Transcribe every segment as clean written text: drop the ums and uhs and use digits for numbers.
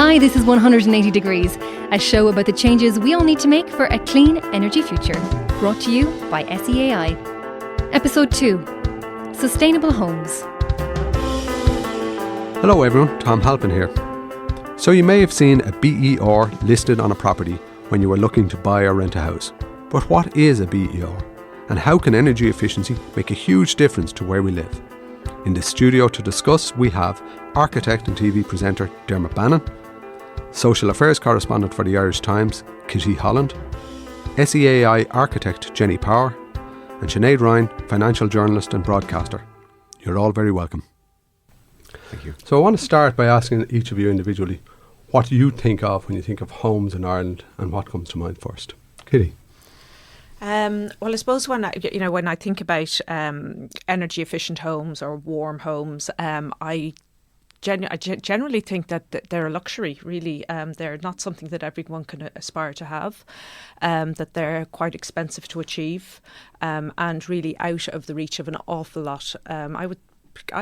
Hi, this is 180 Degrees, a show about the changes we all need to make for a clean energy future. Brought to you by SEAI. Episode 2, Sustainable Homes. Hello everyone, Tom Halpin here. So you may have seen a BER listed on a property when you were looking to buy or rent a house. But what is a BER? And how can energy efficiency make a huge difference to where we live? In the studio to discuss, we have architect and TV presenter Dermot Bannon, social affairs correspondent for the Irish Times Kitty Holland, SEAI architect Jenny Power, and Sinead Ryan, financial journalist and broadcaster. You're all very welcome. Thank you. So I want to start by asking each of you individually what you think of when you think of homes in Ireland and what comes to mind first. Kitty? Well, I suppose when I think about energy efficient homes or warm homes, I generally think that they're a luxury, really. They're not something that everyone can aspire to have, that they're quite expensive to achieve, and really out of the reach of an awful lot. I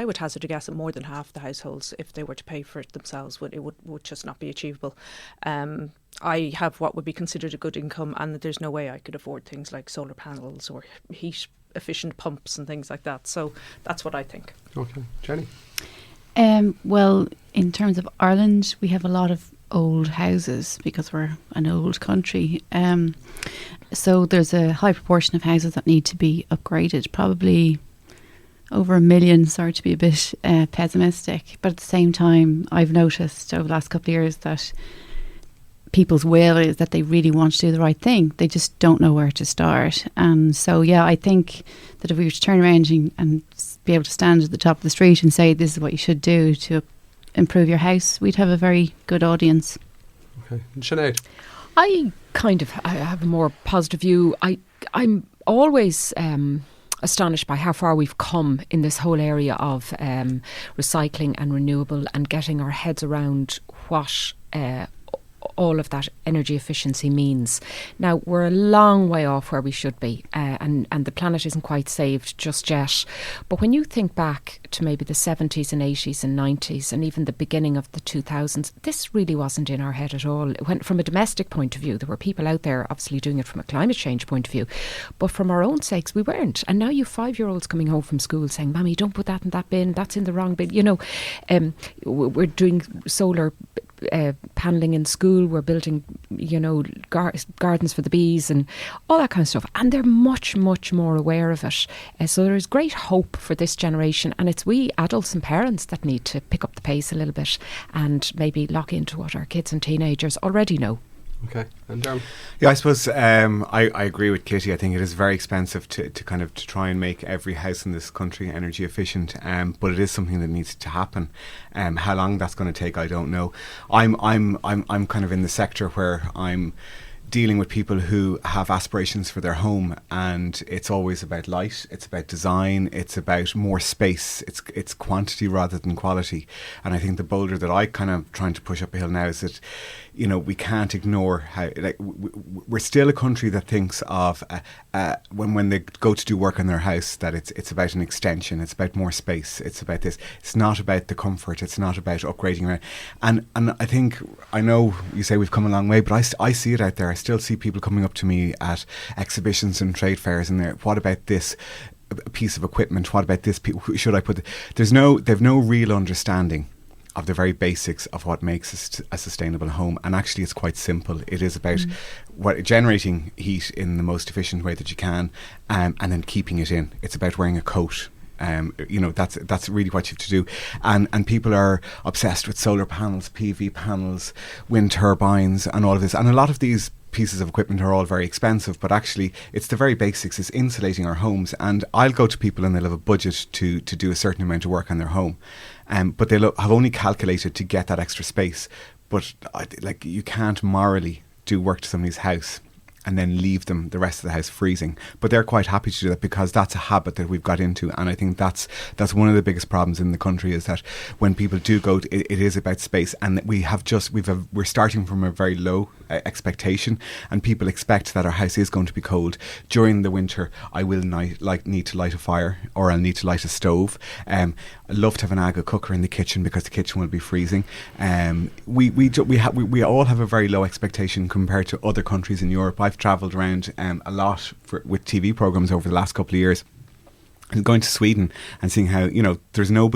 would hazard a guess that more than half the households, if they were to pay for it themselves, would just not be achievable. I have what would be considered a good income, and there's no way I could afford things like solar panels or heat efficient pumps and things like that. So that's what I think. Okay. Jenny? Well, in terms of Ireland, we have a lot of old houses because we're an old country. So there's a high proportion of houses that need to be upgraded, probably over 1 million. Sorry to be a bit pessimistic, but at the same time, I've noticed over the last couple of years that people's will is that they really want to do the right thing. They just don't know where to start. And so, yeah, I think that if we were to turn around and be able to stand at the top of the street and say, this is what you should do to improve your house, we'd have a very good audience. Okay. And Sinead? I have a more positive view. I'm always astonished by how far we've come in this whole area of recycling and renewable and getting our heads around what all of that energy efficiency means. Now, we're a long way off where we should be, and the planet isn't quite saved just yet. But when you think back to maybe the 70s and 80s and 90s and even the beginning of the 2000s, this really wasn't in our head at all. It went from a domestic point of view. There were people out there obviously doing it from a climate change point of view. But from our own sakes, we weren't. And now you have 5-year-olds coming home from school saying, Mammy, don't put that in that bin. That's in the wrong bin. You know, we're doing solar panelling in school, we're building, gardens for the bees and all that kind of stuff, and they're much, much more aware of it. So there is great hope for this generation, and it's we adults and parents that need to pick up the pace a little bit and maybe lock into what our kids and teenagers already know. Okay. And Dermot? Yeah, I suppose I agree with Kitty. I think it is very expensive to try and make every house in this country energy efficient, but it is something that needs to happen. How long that's going to take, I don't know. I'm kind of in the sector where I'm dealing with people who have aspirations for their home, and it's always about light, it's about design, it's about more space, it's quantity rather than quality. And I think the boulder that I kind of trying to push up a hill now is that, we can't ignore how, we're still a country that thinks of when they go to do work on their house that it's about an extension, it's about more space, it's about this. It's not about the comfort, it's not about upgrading. And I think, I know you say we've come a long way, but I see it out there. I still see people coming up to me at exhibitions and trade fairs and they're, what about this piece of equipment? What about this? Should I put? They've no real understanding of the very basics of what makes a sustainable home. And actually it's quite simple. It is about generating heat in the most efficient way that you can, and then keeping it in. It's about wearing a coat. That's really what you have to do. And people are obsessed with solar panels, PV panels, wind turbines and all of this. And a lot of these pieces of equipment are all very expensive, but actually it's the very basics. It's insulating our homes. And I'll go to people and they'll have a budget to do a certain amount of work on their home. But they'll have only calculated to get that extra space. But you can't morally do work to somebody's house and then leave them the rest of the house freezing. But they're quite happy to do that because that's a habit that we've got into, and I think that's one of the biggest problems in the country, is that when people do go, it is about space, and we're starting from a very low expectation, and people expect that our house is going to be cold. During the winter, I will need to light a fire, or I'll need to light a stove. I love to have an Aga cooker in the kitchen because the kitchen will be freezing. We all have a very low expectation compared to other countries in Europe. I've travelled around a lot with TV programmes over the last couple of years. And going to Sweden and seeing how, there's no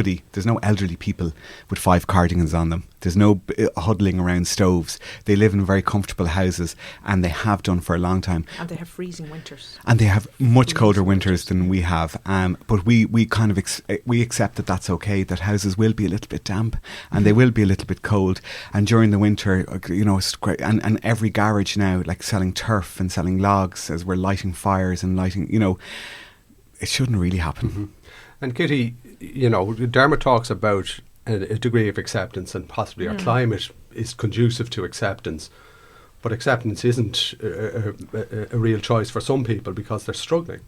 elderly people with 5 cardigans on them. There's no huddling around stoves. They live in very comfortable houses, and they have done for a long time. And they have freezing winters. And they have much colder winters than we have. But we kind of we accept that that's okay, that houses will be a little bit damp and they will be a little bit cold. And during the winter, it's great. And every garage now, like selling turf and selling logs as we're lighting fires and lighting, it shouldn't really happen. Mm-hmm. And Kitty, Dermot talks about a degree of acceptance, and possibly our climate is conducive to acceptance. But acceptance isn't a real choice for some people because they're struggling.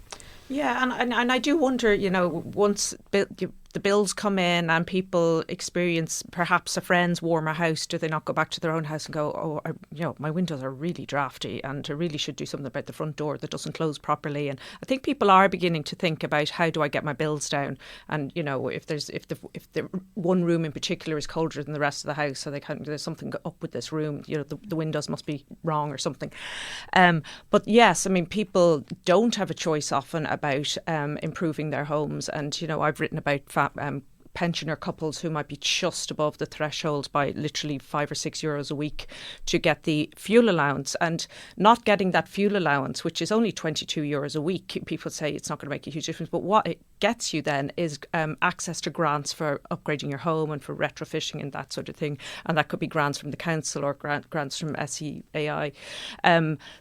Yeah, and I do wonder, once the bills come in and people experience perhaps a friend's warmer house, do they not go back to their own house and go, my windows are really drafty and I really should do something about the front door that doesn't close properly? And I think people are beginning to think about, how do I get my bills down? And if the one room in particular is colder than the rest of the house, so there's something up with this room, the windows must be wrong or something. But yes, people don't have a choice often about improving their homes. And I've written about pensioner couples who might be just above the threshold by literally €5 or €6 a week to get the fuel allowance, and not getting that fuel allowance, which is only €22 a week. People say it's not going to make a huge difference, but what it gets you then is access to grants for upgrading your home and for retrofitting and that sort of thing, and that could be grants from the council or grants from SEAI.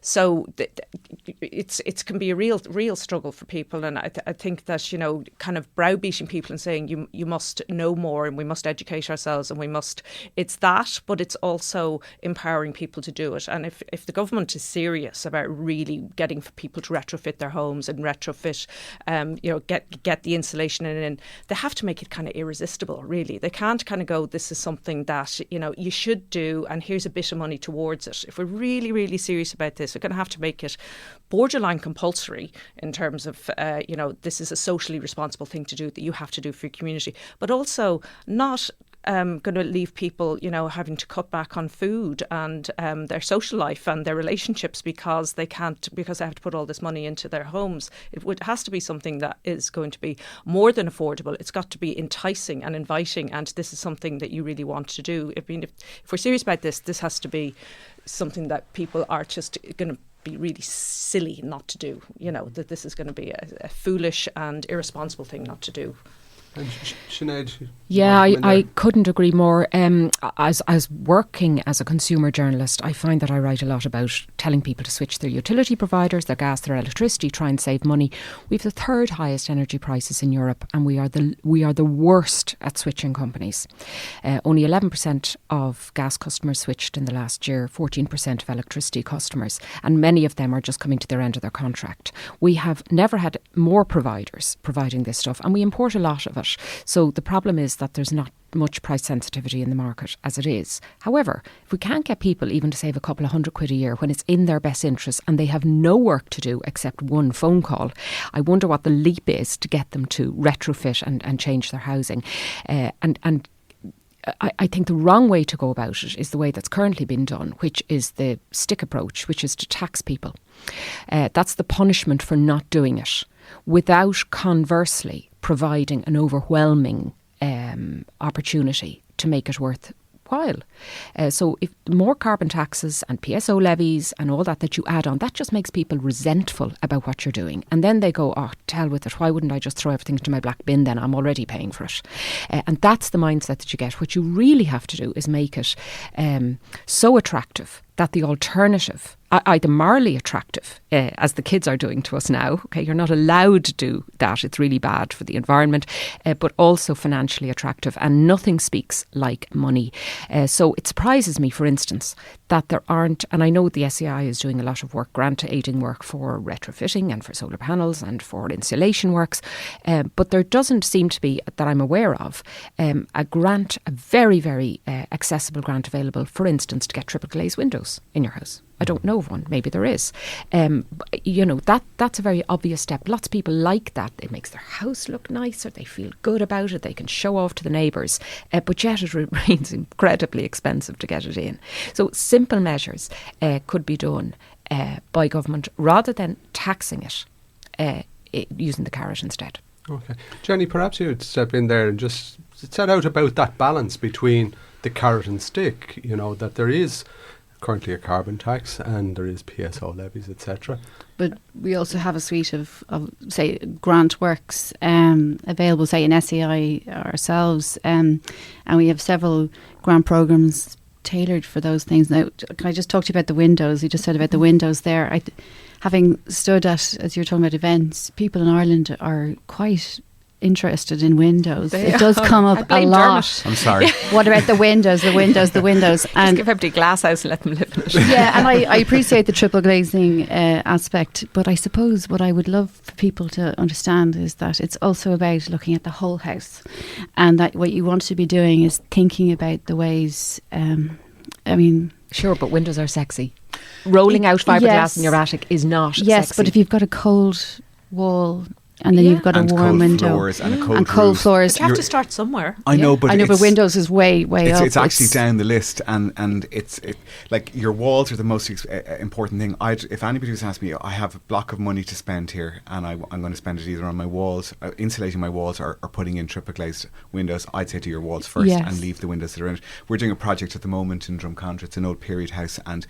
So it can be a real struggle for people, and I think that kind of browbeating people and saying you must know more and we must educate ourselves and it's that, but it's also empowering people to do it. And if the government is serious about really getting people to retrofit their homes and retrofit, get the insulation in, they have to make it kind of irresistible, really. They can't kind of go, this is something that, you should do and here's a bit of money towards it. If we're really, really serious about this, we're going to have to make it borderline compulsory in terms of, this is a socially responsible thing to do that you have to do for your community, but also not going to leave people, having to cut back on food and their social life and their relationships because they have to put all this money into their homes. It has to be something that is going to be more than affordable. It's got to be enticing and inviting, and this is something that you really want to do. If we're serious about this has to be something that people are just going to be really silly not to do. That this is going to be a foolish and irresponsible thing not to do. And Sinead? Yeah, I couldn't agree more. As working as a consumer journalist, I find that I write a lot about telling people to switch their utility providers, their gas, their electricity, try and save money. We've the third highest energy prices in Europe, and we are the worst at switching companies. Only 11% of gas customers switched in the last year, 14% of electricity customers, and many of them are just coming to their end of their contract. We have never had more providers providing this stuff, and we import a lot of it. So the problem is that there's not much price sensitivity in the market as it is. However, if we can't get people even to save a couple of £100 a year when it's in their best interest and they have no work to do except one phone call, I wonder what the leap is to get them to retrofit and change their housing. And I think the wrong way to go about it is the way that's currently been done, which is the stick approach, which is to tax people. That's the punishment for not doing it, without conversely providing an overwhelming opportunity to make it worthwhile. So if more carbon taxes and PSO levies and all that you add on, that just makes people resentful about what you're doing. And then they go, to hell with it. Why wouldn't I just throw everything into my black bin then? I'm already paying for it. And that's the mindset that you get. What you really have to do is make it so attractive that the alternative, either morally attractive, as the kids are doing to us now, okay, you're not allowed to do that, it's really bad for the environment, but also financially attractive, and nothing speaks like money. So it surprises me, for instance, that there aren't, and I know the SEAI is doing a lot of work, grant aiding work for retrofitting and for solar panels and for insulation works, but there doesn't seem to be, that I'm aware of, a grant, a very, very accessible grant available, for instance, to get triple glazed windows in your house. I don't know of one. Maybe there is. That's a very obvious step. Lots of people like that. It makes their house look nicer. They feel good about it. They can show off to the neighbours. But yet it remains incredibly expensive to get it in. So simple measures could be done by government rather than taxing it, using the carrot instead. Okay. Jenny, perhaps you'd step in there and just set out about that balance between the carrot and stick, that there is currently a carbon tax and there is PSO levies, etc. But we also have a suite of say, grant works available, say, in SEAI ourselves, and we have several grant programmes tailored for those things. Now, can I just talk to you about the windows? You just said about the windows there. Having stood at, as you're talking about events, people in Ireland are quite interested in windows. It does come up a lot. Dermot. I'm sorry. What about the windows? The windows. Just give everybody a glass house and let them live in it. Yeah, and I appreciate the triple glazing aspect, but I suppose what I would love for people to understand is that it's also about looking at the whole house, and that what you want to be doing is thinking about the ways, Sure, but windows are sexy. Rolling out fiberglass in your attic is not Yes, sexy. but if you've got a cold wall and then you've got a warm window floors and cold floors. But you have to start somewhere. I know, but windows is way up. It's actually down the list, and it's like your walls are the most important thing. If anybody was asking me, I have a block of money to spend here, and I'm going to spend it either on my walls, insulating my walls, or putting in triple glazed windows. I'd say to your walls first, and leave the windows that are in it. We're doing a project at the moment in Drumcondra. It's an old period house, and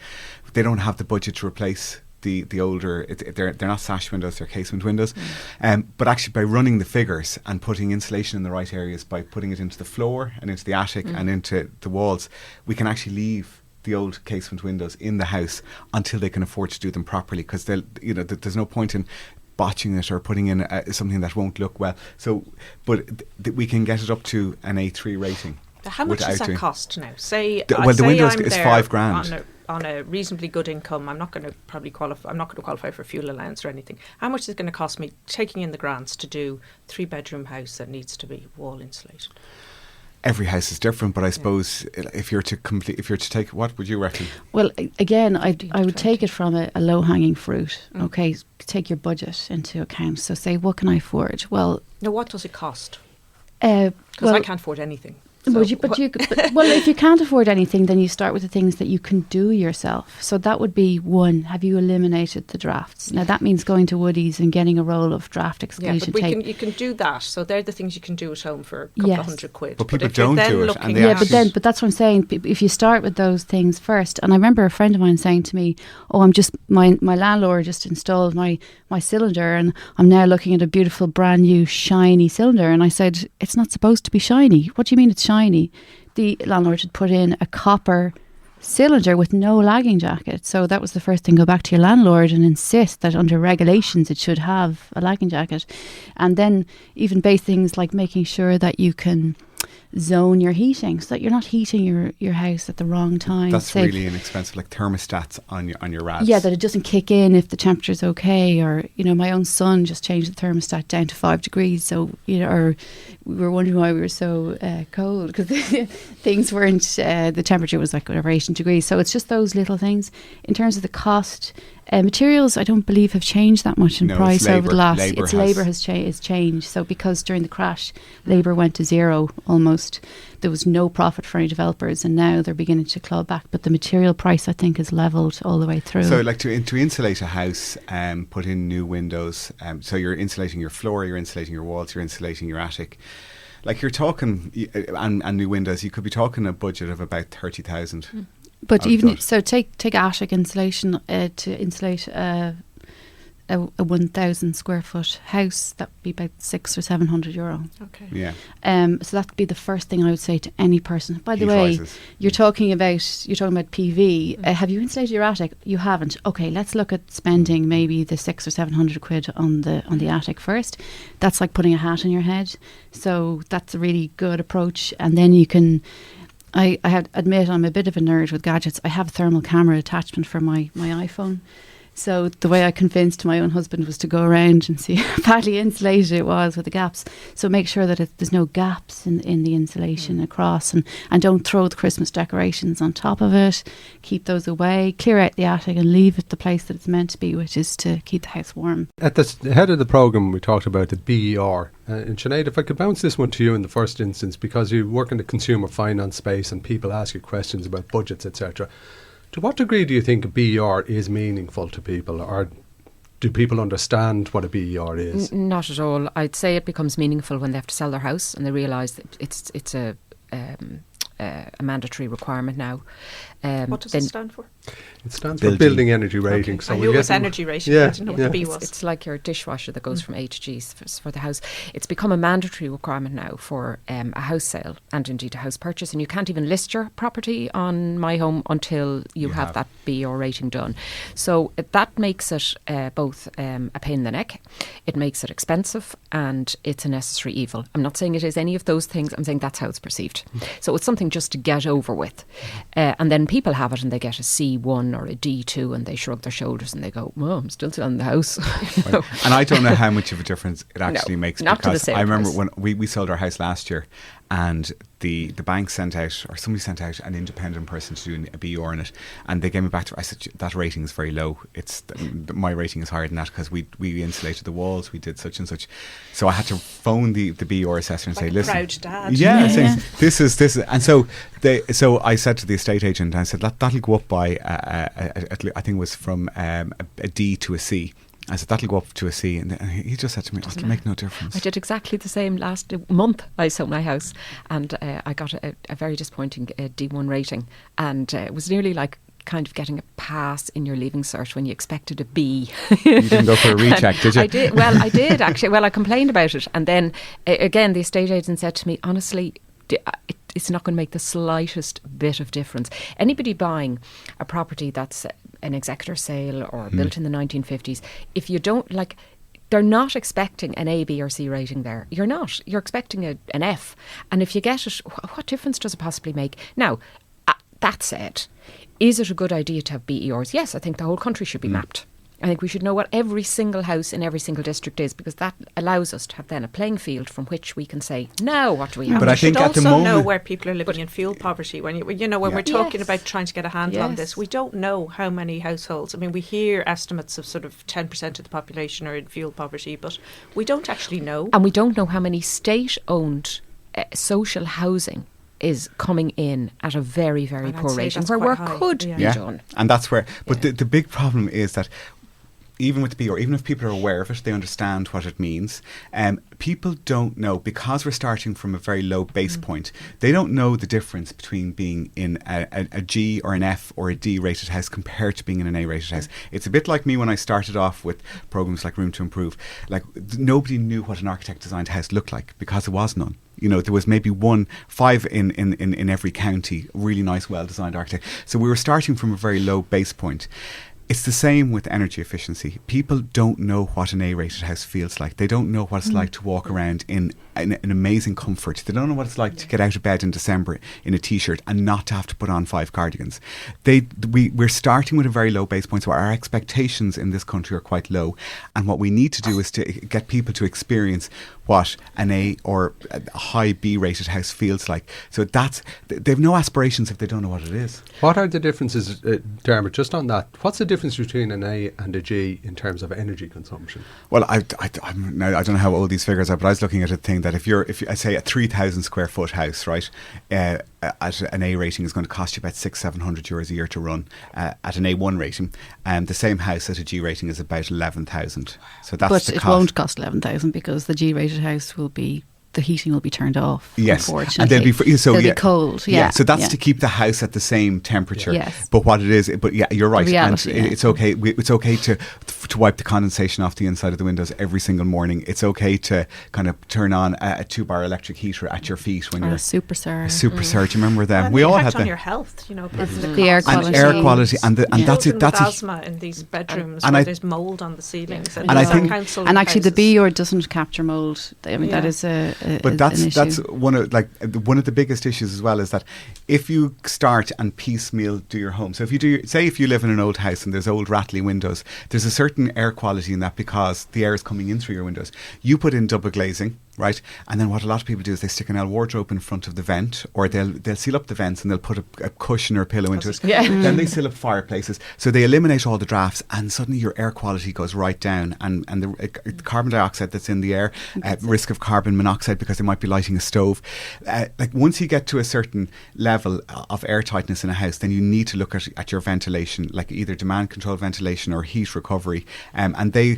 they don't have the budget to replace the older, they're not sash windows, they're casement windows. But actually, by running the figures and putting insulation in the right areas, by putting it into the floor and into the attic and into the walls, we can actually leave the old casement windows in the house until they can afford to do them properly, because there's no point in botching it or putting in something that won't look well. So, but we can get it up to an A3 rating. How much does that cost now? The windows is $5,000. On a reasonably good income. I'm not going to qualify for fuel allowance or anything. How much is it going to cost me taking in the grants to do 3-bedroom house that needs to be wall insulated? Every house is different, but I suppose if you're to take, what would you reckon? Well, again, I would take it from a low hanging fruit. Okay, take your budget into account. So say, what can I afford? Well, now what does it cost? Because I can't afford anything. So if you can't afford anything, then you start with the things that you can do yourself. So that would be one. Have you eliminated the drafts? Now that means going to Woodies and getting a roll of draft exclusion tape. You can do that. So they're the things you can do at home for a couple of £100. But people don't do it. But that's what I'm saying. If you start with those things first, and I remember a friend of mine saying to me, "Oh, my landlord just installed my cylinder, and I'm now looking at a beautiful brand new shiny cylinder." And I said, "It's not supposed to be shiny. What do you mean it's shiny?" The landlord had put in a copper cylinder with no lagging jacket. So that was the first thing. Go back to your landlord and insist that under regulations it should have a lagging jacket. And then even base things like making sure that you can zone your heating so that you're not heating your house at the wrong time. That's really inexpensive, like thermostats on your rads. Yeah, that it doesn't kick in if the temperature's okay. Or, my own son just changed the thermostat down to 5 degrees. So, or we were wondering why we were so cold, because things weren't, the temperature was like whatever, 18 degrees. So it's just those little things. In terms of the cost, materials I don't believe have changed that much in price over the last. Labour has changed. So because during the crash, labour went to zero almost. There was no profit for any developers, and now they're beginning to claw back. But the material price, I think, is levelled all the way through. So, like to insulate a house, put in new windows. So you're insulating your floor, you're insulating your walls, you're insulating your attic. Like you're talking, and new windows. You could be talking a budget of about 30,000. But even so, take attic insulation to insulate a 1,000 square foot house, that would be about €600 or €700. Okay. Yeah. So that would be the first thing I would say to any person. By the Heat way, rises. you're talking about PV. Have you insulated your attic? You haven't. Okay, let's look at spending maybe the £600 or £700 on the attic first. That's like putting a hat on your head. So that's a really good approach. And then you can. I have to admit I'm a bit of a nerd with gadgets. I have a thermal camera attachment for my iPhone. So the way I convinced my own husband was to go around and see how badly insulated it was with the gaps. So make sure that there's no gaps in the insulation across, and don't throw the Christmas decorations on top of it. Keep those away. Clear out the attic and leave it the place that it's meant to be, which is to keep the house warm. At the head of the programme, we talked about the BER. And Sinead, if I could bounce this one to you in the first instance, because you work in the consumer finance space and people ask you questions about budgets, etc. To what degree do you think a BER is meaningful to people, or do people understand what a BER is? Not at all. I'd say it becomes meaningful when they have to sell their house and they realise that it's a mandatory requirement now. What does it stand for? It stands for Building Energy Rating. Okay. So I knew it was energy rating. Yeah, I didn't know what the B was. It's like your dishwasher that goes from A to G for the house. It's become a mandatory requirement now for a house sale and indeed a house purchase. And you can't even list your property on My Home until you have that BER rating done. So that makes it both a pain in the neck, it makes it expensive, and it's a necessary evil. I'm not saying it is any of those things. I'm saying that's how it's perceived. So it's something just to get over with. And then people have it and they get a C1 or a D2 and they shrug their shoulders and they go, well, I'm still selling the house. Right. And I don't know how much of a difference it actually makes, not to the because same I remember price. when we sold our house last year, and the bank sent out, or somebody sent out, an independent person to do a BER in it, and they gave me back to, I said, that rating is very low. It's my rating is higher than that because we insulated the walls, we did such and such. So I had to phone the BER assessor and Like say, a listen, proud dad. yeah, saying, this is, and so I said to the estate agent, I said that'll go up by I think it was from a D to a C. I said, that'll go up to a C. And he just said to me, it'll make no difference. I did exactly the same last month. I sold my house and I got a very disappointing D1 rating. And it was nearly like kind of getting a pass in your leaving cert when you expected a B. You didn't go for a recheck, did you? I did. Well, I did actually. Well, I complained about it. And then again, the estate agent said to me, honestly, it's not going to make the slightest bit of difference. Anybody buying a property that's an executor sale or built in the 1950s, if you don't they're not expecting an A, B or C rating there. You're not. You're expecting an F. And if you get it, what difference does it possibly make? Now, that said, is it a good idea to have BERs? Yes, I think the whole country should be mapped. I think we should know what every single house in every single district is, because that allows us to have then a playing field from which we can say, now what do we have? But I think at the also moment, know where people are living in fuel poverty. When we're talking Yes. about trying to get a handle on Yes. this, we don't know how many households. I mean, we hear estimates of sort of 10% of the population are in fuel poverty, but we don't actually know. And we don't know how many state-owned social housing is coming in at a very, very And I'd poor say rate, and that's where quite work high. could Yeah. be yeah, done. and that's where. But the big problem is that even with the BER, even if people are aware of it, they understand what it means. People don't know, because we're starting from a very low base point. They don't know the difference between being in a G or an F or a D rated house compared to being in an A rated house. It's a bit like me when I started off with programs like Room to Improve. Like, nobody knew what an architect designed house looked like because there was none. You know, there was maybe 5 in every county, really nice, well-designed architect. So we were starting from a very low base point. It's the same with energy efficiency. People don't know what an A-rated house feels like. They don't know what it's like to walk around in an amazing comfort. They don't know what it's like to get out of bed in December in a T-shirt and not to have to put on 5 cardigans. We're starting with a very low base point, so our expectations in this country are quite low. And what we need to do is to get people to experience what an A or a high B-rated house feels like. So they've no aspirations if they don't know what it is. What are the differences, Dermot, just on that? What's the difference between an A and a G in terms of energy consumption? Well, I don't know how old these figures are, but I was looking at a thing that if I say a 3,000 square foot house, right, at an A rating is going to cost you about €600-700 a year to run. At an A1 rating, the same house at a G rating is about 11,000. So that's But the it cost. won't cost 11,000 because the G-rated house will be the heating will be turned off. Yes, unfortunately. and they'll be be cold. Yeah, so that's to keep the house at the same temperature. Yes. But what it is, but yeah, you're right. Reality, and it's okay. It's okay to wipe the condensation off the inside of the windows every single morning. It's okay to kind of turn on a 2-bar electric heater at your feet when or you're a super surge. Do you remember them? And We the all effect had on them. your health, because of The air cost. quality. Air quality, and that's it. Children That's with a, asthma in these bedrooms and where I- there's mould on the ceilings. And I these are think- council And actually, the houses. BEOR doesn't capture mold. I mean, that Yeah. is a But that's an issue. one of the biggest issues as well, is that if you start and piecemeal do your home. So if you live in an old house and there's old rattly windows, there's a certain air quality in that because the air is coming in through your windows. You put in double glazing, right? And then what a lot of people do is they stick an L wardrobe in front of the vent, or they'll seal up the vents and they'll put a cushion or a pillow into it. Yeah. Then they seal up fireplaces, so they eliminate all the drafts, and suddenly your air quality goes right down, and the carbon dioxide that's in the air, risk of carbon monoxide because they might be lighting a stove. Like once you get to a certain level of air tightness in a house, then you need to look at your ventilation, like either demand controlled ventilation or heat recovery, and they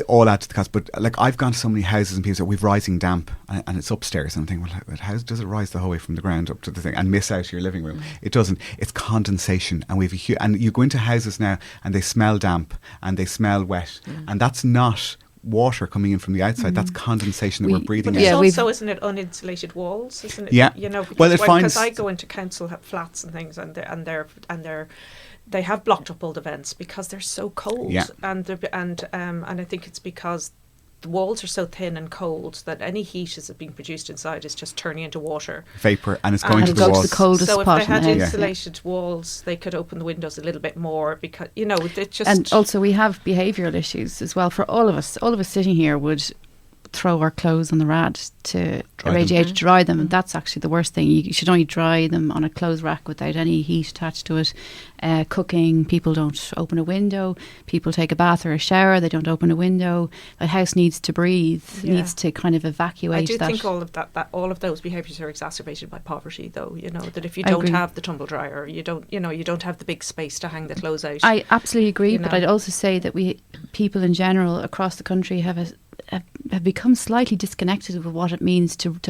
all add to the cost. But like I've gone to so many houses and people say we've rising damp and it's upstairs, and I'm thinking, well, how does it rise the whole way from the ground up to the thing and miss out your living room? It doesn't. It's condensation, and and you go into houses now and they smell damp and they smell wet, and that's not water coming in from the outside. That's condensation that we're breathing But in. there's also, isn't it, uninsulated walls? Isn't it? Yeah. Because I go into council flats and things, and they have blocked up all the vents because they're so cold. Yeah. And I think it's because the walls are so thin and cold that any heat is being produced inside is just turning into water. Vapor, and it's going And to it the goes to walls. the coldest So if spot they in the had house. insulated walls, they could open the windows a little bit more because it just. And also, we have behavioural issues as well. For all of us sitting here would throw our clothes on the rad to Dry a radiator to them. dry them, and that's actually the worst thing. You should only dry them on a clothes rack without any heat attached to it. Cooking, people don't open a window. People take a bath or a shower, they don't open a window. A house needs to breathe, needs to kind of evacuate. I do that. think all of those behaviours are exacerbated by poverty, though. That if you I don't agree. have the tumble dryer, you don't have the big space to hang the clothes out. I absolutely agree, but know. I'd also say that people in general across the country have become slightly disconnected with what it means to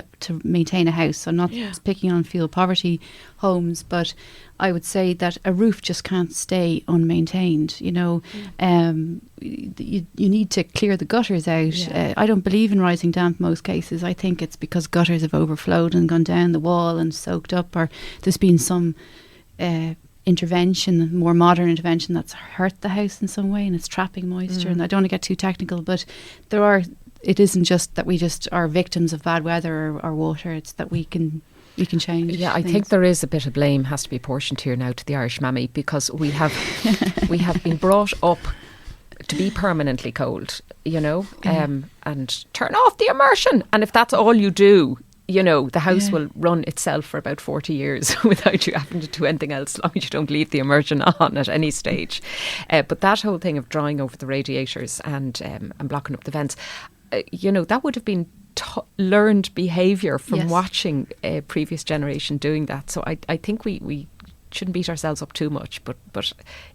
maintain a house. So I'm not picking on fuel poverty homes, but I would say that a roof just can't stay unmaintained. You need to clear the gutters out. Yeah. I don't believe in rising damp most cases. I think it's because gutters have overflowed and gone down the wall and soaked up, or there's been some intervention, more modern intervention that's hurt the house in some way and it's trapping moisture. And I don't want to get too technical, but it isn't just that we just are victims of bad weather or water, it's that we can change. Yeah, I think there is a bit of blame has to be apportioned here now to the Irish mammy, because we have been brought up to be permanently cold, and turn off the immersion, and if that's all you do, the house will run itself for about 40 years without you having to do anything else, as long as you don't leave the immersion on at any stage. But that whole thing of drying over the radiators and blocking up the vents, that would have been learned behaviour from watching a previous generation doing that. So I think we shouldn't beat ourselves up too much, but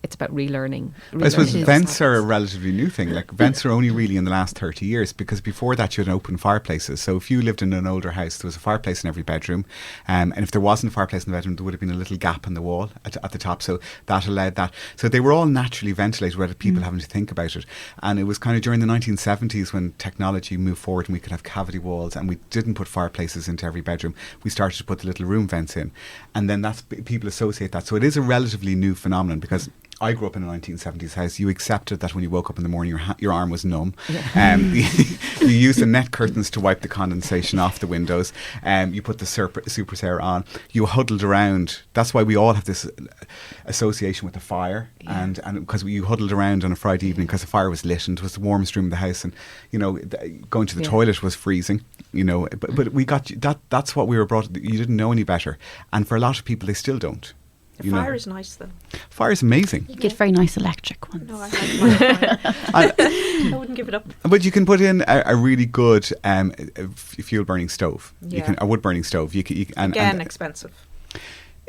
it's about relearning. I suppose those vents are a habits. relatively new thing. Like vents are only really in the last 30 years, because before that you had open fireplaces. So if you lived in an older house, there was a fireplace in every bedroom, and if there wasn't a fireplace in the bedroom, there would have been a little gap in the wall at the top. So that allowed that. So they were all naturally ventilated without people having to think about it. And it was kind of during the 1970s when technology moved forward and we could have cavity walls, and we didn't put fireplaces into every bedroom. We started to put the little room vents in, and then people associate that. So it is a relatively new phenomenon, because I grew up in a 1970s house. You accepted that when you woke up in the morning, your arm was numb. You used the net curtains to wipe the condensation off the windows. You put the super air on. You huddled around. That's why we all have this association with the fire, and because you huddled around on a Friday evening because the fire was lit and it was the warmest room in the house, and going to the toilet was freezing. But we got that. That's what we were brought. You didn't know any better, and for a lot of people, they still don't. The fire is nice, though. Fire is amazing. You get very nice electric ones. No, I like my fire. I wouldn't give it up. But you can put in a really good fuel burning stove. Yeah. A wood burning stove. Again, expensive.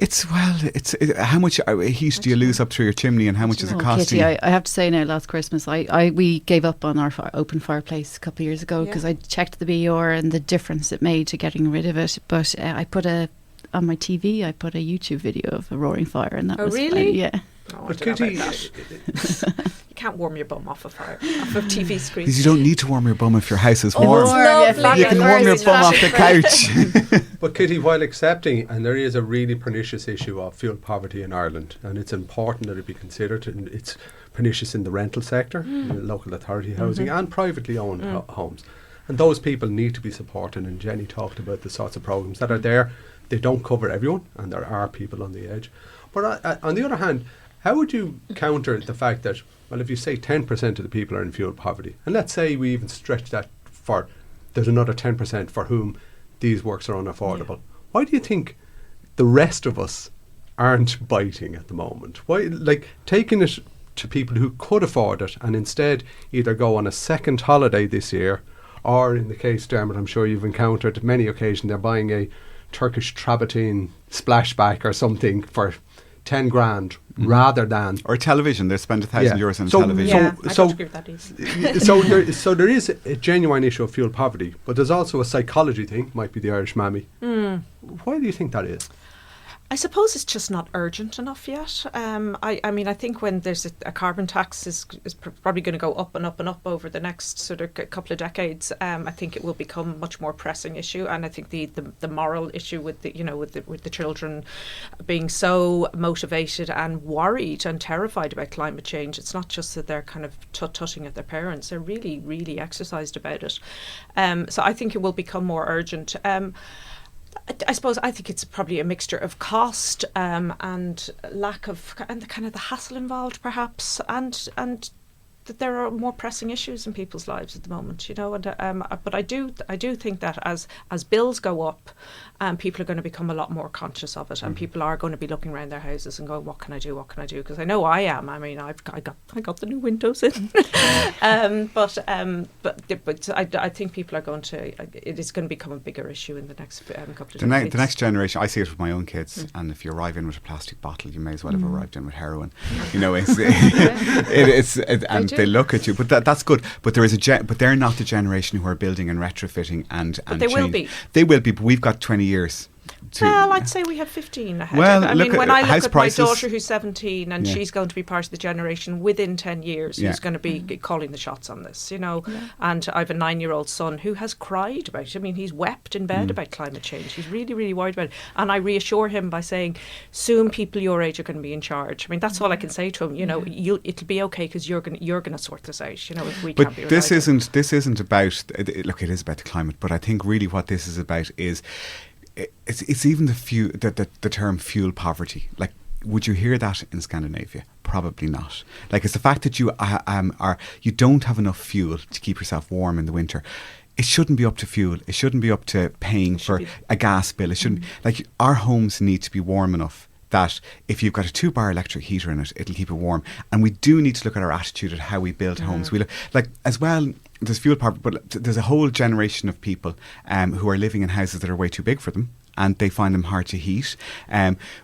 How much heat do you lose up through your chimney, and how much is it costing? Kitty, I have to say now, last Christmas, we gave up on our open fireplace a couple of years ago because I checked the BER and the difference it made to getting rid of it. But on my TV, I put a YouTube video of a roaring fire, and that was really? Yeah. Oh, But Kitty, you can't warm your bum off a TV screen. Because you don't need to warm your bum if your house is warm. Lovely. You can warm your bum off the couch. but Kitty, while accepting, and there is a really pernicious issue of fuel poverty in Ireland, and it's important that it be considered, and it's pernicious in the rental sector, in local authority housing, and privately owned homes. And those people need to be supported, and Jenny talked about the sorts of programmes that are there. They don't cover everyone, and there are people on the edge. But on the other hand, how would you counter the fact that, well, if you say 10% of the people are in fuel poverty, and let's say we even stretch that for, there's another 10% for whom these works are unaffordable. Why do you think the rest of us aren't biting at the moment? Why, like, taking it to people who could afford it and instead either go on a second holiday this year, or in the case, Dermot, I'm sure you've encountered many occasions, they're buying a Turkish travertine splashback or something for 10 grand rather than... Or a television. They spend €1,000 on television. Yeah, I don't agree with that either. So there is a genuine issue of fuel poverty, but there's also a psychology thing, might be the Irish mammy. Why do you think that is? I suppose it's just not urgent enough yet. I mean, I think when there's a carbon tax is probably going to go up and up and up over the next sort of couple of decades. I think it will become a much more pressing issue, and I think the moral issue with the children being so motivated and worried and terrified about climate change. It's not just that they're kind of tutting at their parents; they're really, really exercised about it. So I think it will become more urgent. I suppose I think it's probably a mixture of cost and lack of and the kind of the hassle involved, perhaps, and that there are more pressing issues in people's lives at the moment, you know. And but I do think that as bills go up, people are going to become a lot more conscious of it, and people are going to be looking around their houses and going, "What can I do? What can I do?" Because I know I am. I mean, I got the new windows in, but I think people are going to. It is going to become a bigger issue in the next couple of decades. The next generation, I see it with my own kids, and if you arrive in with a plastic bottle, you may as well have arrived in with heroin. You know, and they look at you, but that's good. But there is but they're not the generation who are building and retrofitting and but they change. will be. They will be, but we've got 20 years. Well, I'd say we have 15 ahead. Well, I mean, when I look at prices, my daughter who's 17 and she's going to be part of the generation within 10 years who's going to be calling the shots on this, you know. Yeah. And I have a 9-year-old son who has cried about it. I mean, he's wept in bed about climate change. He's really, really worried about it. And I reassure him by saying, soon people your age are going to be in charge. I mean, that's all I can say to him. You know, it'll be okay because you're going to sort this out. You know, if we can't be. But this isn't about. Look, it is about the climate, but I think really what this is about is. It's even the term fuel poverty. Like, would you hear that in Scandinavia? Probably not. Like, it's the fact that you you don't have enough fuel to keep yourself warm in the winter. It shouldn't be up to fuel. It shouldn't be up to paying for a gas bill. It shouldn't. Like, our homes need to be warm enough that if you've got a 2-bar electric heater in it, it'll keep it warm. And we do need to look at our attitude at how we build homes. We look, like, as well. There's fuel poverty, but there's a whole generation of people who are living in houses that are way too big for them, and they find them hard to heat.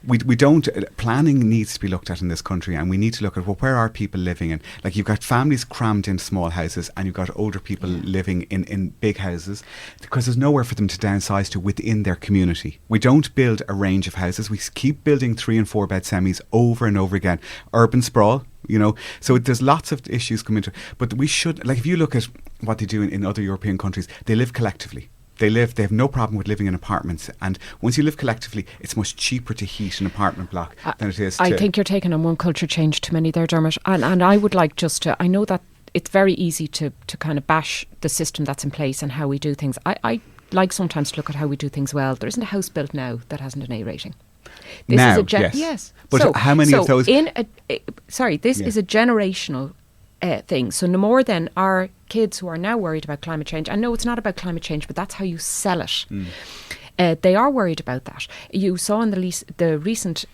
We don't. Planning needs to be looked at in this country, and we need to look at, well, where are people living in? Like, you've got families crammed in small houses, and you've got older people living in big houses, because there's nowhere for them to downsize to within their community. We don't build a range of houses. We keep building 3 and 4 bed semis over and over again. Urban sprawl. You know, so there's lots of issues coming to, but we should, like, if you look at what they do in other European countries, they live collectively. They have no problem with living in apartments, and once you live collectively, it's much cheaper to heat an apartment block than it is to... I think you're taking on one culture change too many there, Dermot, and I would like just to, I know that it's very easy to kind of bash the system that's in place and how we do things. I like sometimes to look at how we do things well. There isn't a house built now that hasn't an A rating. This now, is yes. But how many of those... This is a generational thing. So no more than our kids who are now worried about climate change. I know it's not about climate change, but that's how you sell it. They are worried about that. You saw in the recent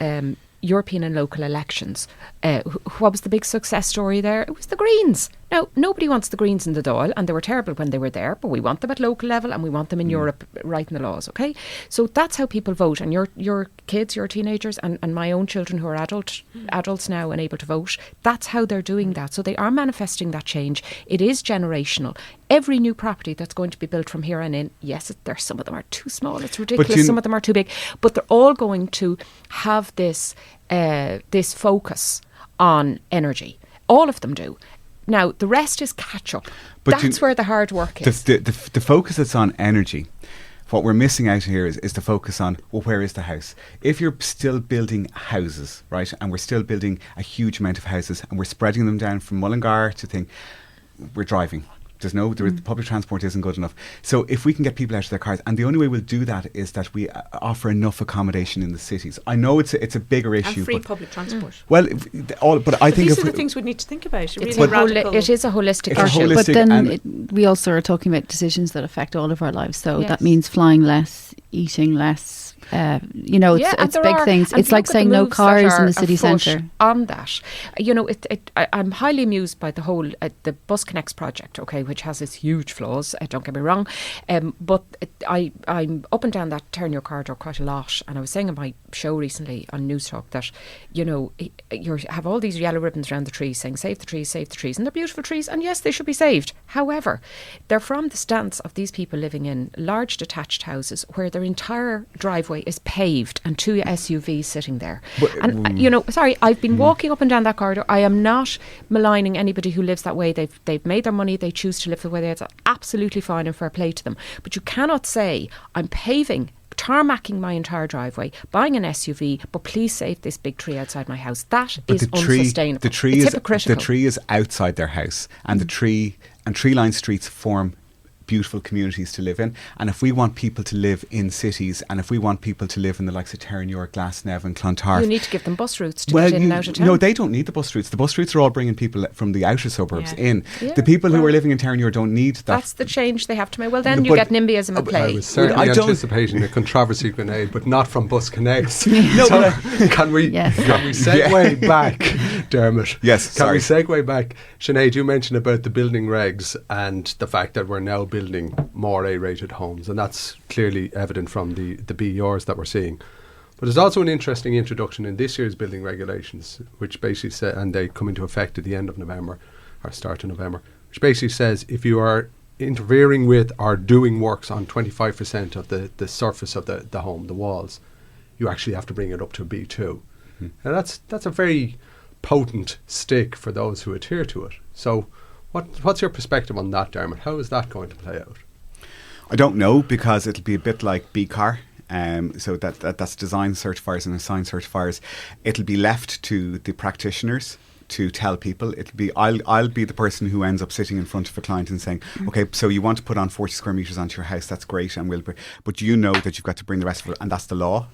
European and local elections, what was the big success story there? It was the Greens. Now, nobody wants the Greens in the Dáil, and they were terrible when they were there, but we want them at local level and we want them in Europe writing the laws, okay? So that's how people vote. And your kids, your teenagers, and my own children who are adults now and able to vote, that's how they're doing that. So they are manifesting that change. It is generational. Every new property that's going to be built from here on in, yes, some of them are too small, it's ridiculous, some of them are too big, but they're all going to have this focus on energy. All of them do. Now, the rest is catch up. But that's where the hard work is. The focus that's on energy, what we're missing out here is the focus on, well, where is the house? If you're still building houses, right, and we're still building a huge amount of houses and we're spreading them down from Mullingar to we're driving. The public transport isn't good enough. So if we can get people out of their cars, and the only way we'll do that is that we offer enough accommodation in the cities. I know it's a bigger issue. And free public transport. Well, but I think these are the things we need to think about. It is a holistic issue. But then we also are talking about decisions that affect all of our lives. So that means flying less, eating less. It's big things. It's like saying no cars in the city centre. On that, I'm highly amused by the whole the Bus Connects project, okay, which has its huge flaws. Don't get me wrong, but I'm up and down that turn your corridor quite a lot. And I was saying on my show recently on News Talk that you have all these yellow ribbons around the trees saying save the trees, and they're beautiful trees, and yes, they should be saved. However, they're from the stance of these people living in large detached houses where their entire driveway is paved and 2 SUVs sitting there. I've been walking up and down that corridor. I am not maligning anybody who lives that way. They've made their money. They choose to live the way they are. It's absolutely fine and fair play to them. But you cannot say, I'm tarmacking my entire driveway, buying an SUV, but please save this big tree outside my house. That is unsustainable. It's hypocritical. The tree is outside their house, and the tree-lined streets form beautiful communities to live in. And if we want people to live in cities, and if we want people to live in the likes of Terranure, Glasnevin, and Clontarf, you need to give them bus routes to get in and out of town. No, they don't need the bus routes. The bus routes are all bringing people from the outer suburbs in. Yeah, the people who are living in Terranure don't need that. That's the change they have to make. Well, then you get NIMBYism at play. I was certainly anticipating a controversy grenade, but not from Bus Connects. Can we segue back, Dermot? Yes, Can we segue back? Sinead, you mentioned about the building regs and the fact that we're now building more A-rated homes, and that's clearly evident from the BERs that we're seeing. But there's also an interesting introduction in this year's building regulations, which basically say, and they come into effect at the end of November or start of November, which basically says if you are interfering with or doing works on 25% of the surface of the home, the walls, you actually have to bring it up to a B2. And that's a very potent stick for those who adhere to it. So what's your perspective on that, Dermot? How is that going to play out? I don't know, because it'll be a bit like BCAR. So that's design certifiers and assign certifiers. It'll be left to the practitioners to tell people. It'll be I'll be the person who ends up sitting in front of a client and saying, okay, so you want to put on 40 square metres onto your house, that's great, and but do you know that you've got to bring the rest of it, and that's the law.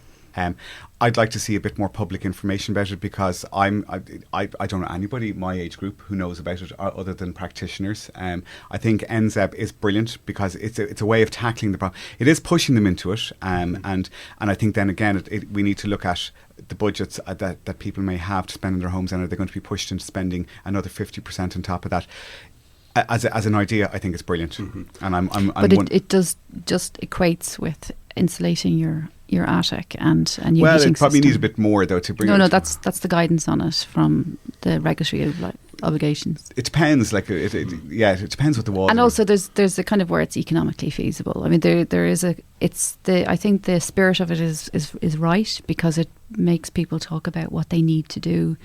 I'd like to see a bit more public information about it, because I don't know anybody my age group who knows about it other than practitioners. I think NZEB is brilliant because it's a way of tackling the problem. It is pushing them into it, and I think then again we need to look at the budgets that people may have to spend in their homes, and are they going to be pushed into spending another 50% on top of that? As an idea, I think it's brilliant, and But it does just equates with insulating your attic and your heating it probably system. needs a bit more though to bring. No, that's the guidance on it from the regulatory obligations. It depends, it depends what the wall. And also, there's a kind of where it's economically feasible. I mean, there is I think the spirit of it is right, because it makes people talk about what they need to do,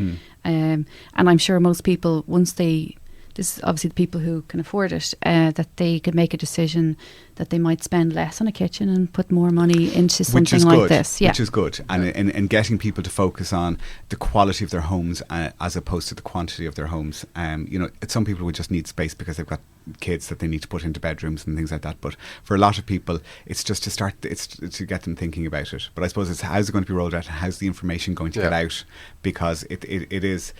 and I'm sure most people, once this is obviously the people who can afford it, that they could make a decision that they might spend less on a kitchen and put more money into something like this. Which is good. And getting people to focus on the quality of their homes as opposed to the quantity of their homes. Some people would just need space because they've got kids that they need to put into bedrooms and things like that. But for a lot of people, it's just to get them thinking about it. But I suppose it's how's it going to be rolled out, and how's the information going to get out? Because it's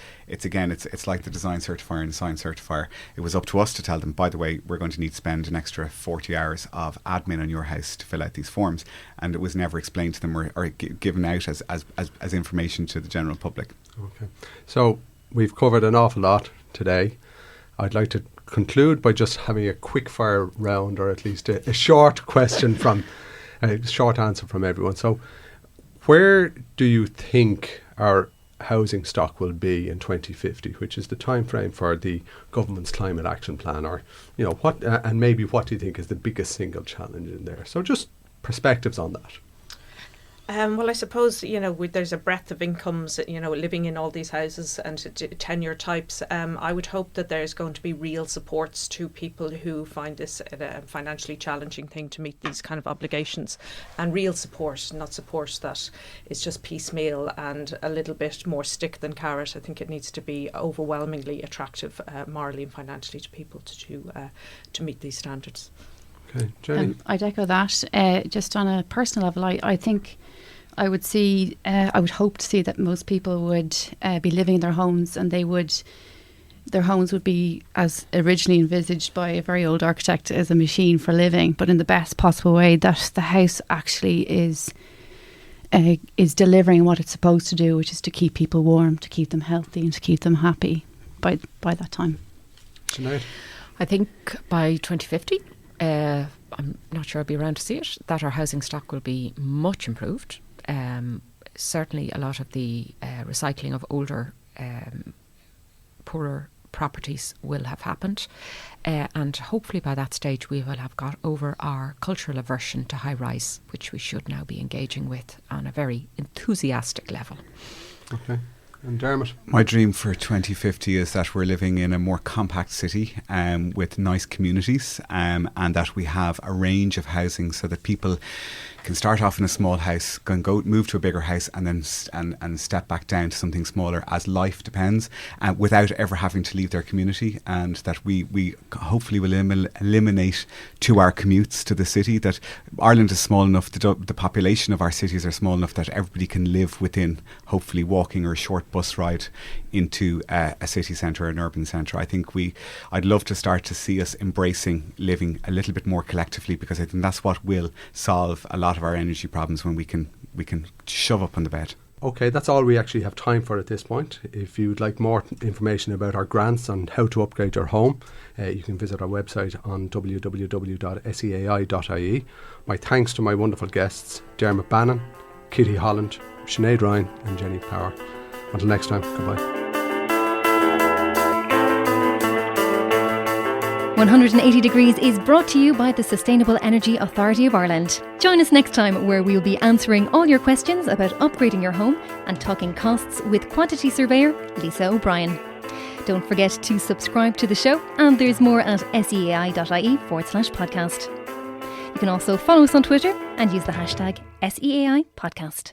like the design certifier and the science certifier. It was up to us to tell them, by the way, we're going to need to spend an extra 40 hours of admin on your house to fill out these forms, and it was never explained to them or given out as information to the general public. Okay, so we've covered an awful lot today. I'd like to conclude by just having a quick fire round, or at least a short question from a short answer from everyone. So where do you think our housing stock will be in 2050, which is the time frame for the government's climate action plan? Or, you know, what and maybe what do you think is the biggest single challenge in there? So just perspectives on that. Well, I suppose, you know, there's a breadth of incomes, you know, living in all these houses and tenure types. I would hope that there's going to be real supports to people who find this a financially challenging thing to meet these kind of obligations, and real support, not support that is just piecemeal and a little bit more stick than carrot. I think it needs to be overwhelmingly attractive morally and financially to people to meet these standards. Okay, Jenny. I'd echo that. Just on a personal level, I think I would hope to see that most people would be living in their homes, and their homes would be, as originally envisaged by a very old architect, as a machine for living, but in the best possible way, that the house actually is delivering what it's supposed to do, which is to keep people warm, to keep them healthy, and to keep them happy by that time. Sinead? I think by 2050, I'm not sure I'll be around to see it, that our housing stock will be much improved. Certainly a lot of the recycling of older, poorer properties will have happened, and hopefully by that stage we will have got over our cultural aversion to high rise, which we should now be engaging with on a very enthusiastic level. Okay. And Dermot? My dream for 2050 is that we're living in a more compact city with nice communities, and that we have a range of housing so that people can start off in a small house, can move to a bigger house, and then and step back down to something smaller as life depends, without ever having to leave their community, and that we hopefully will eliminate 2-hour commutes to the city. That Ireland is small enough, the population of our cities are small enough that everybody can live within, hopefully walking or a short bus ride into a city centre or an urban centre. I think I'd love to start to see us embracing living a little bit more collectively, because I think that's what will solve a lot of our energy problems, when we can shove up on the bed. Okay, that's all we actually have time for at this point. If you'd like more information about our grants on how to upgrade your home, you can visit our website on www.seai.ie. My thanks to my wonderful guests, Dermot Bannon, Kitty Holland, Sinead Ryan and Jenny Power. Until next time, goodbye. 180 Degrees is brought to you by the Sustainable Energy Authority of Ireland. Join us next time, where we'll be answering all your questions about upgrading your home and talking costs with quantity surveyor Lisa O'Brien. Don't forget to subscribe to the show, and there's more at seai.ie/podcast. You can also follow us on Twitter and use the hashtag SEAI Podcast.